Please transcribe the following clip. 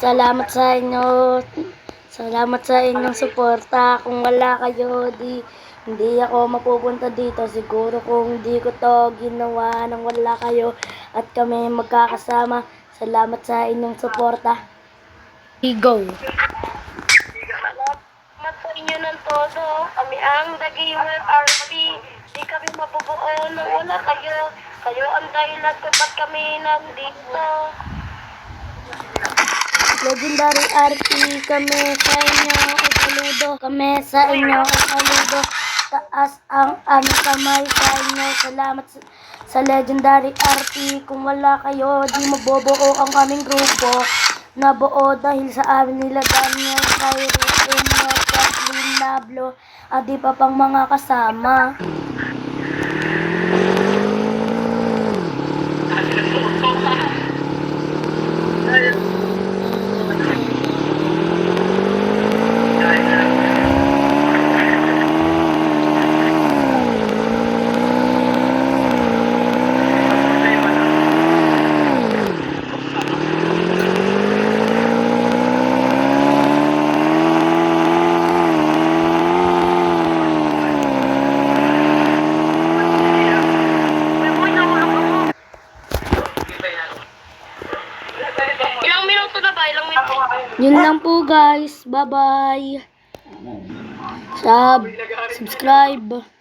Salamat sa inyo. Salamat sa inyong suporta. Kung wala kayo, hindi ako mapupunta dito. Siguro kung hindi ko to ginawa nang wala kayo at kami magkakasama. Salamat sa inyong suporta. Go! Salamat sa inyo ng todo. Kami ang The Gamer RP. Di kami mabubuo nang wala kayo. Kayo ang dahilan kung ba't kami nandito. Legendary RP, kami sa inyo ay saludo. Kami sa inyo ay saludo. Taas ang aming kamay sa inyo. Salamat sa Legendary RP. Kung wala kayo, di mabubuo ang aming grupo. Nabuo dahil sa amin nila Daniel, Cairo, Emma, Kathleen, Nablo, at di pa pang mga kasama. Ilang minuto na ba? Ilang minuto? Yun lang po guys. Bye-bye. Subscribe.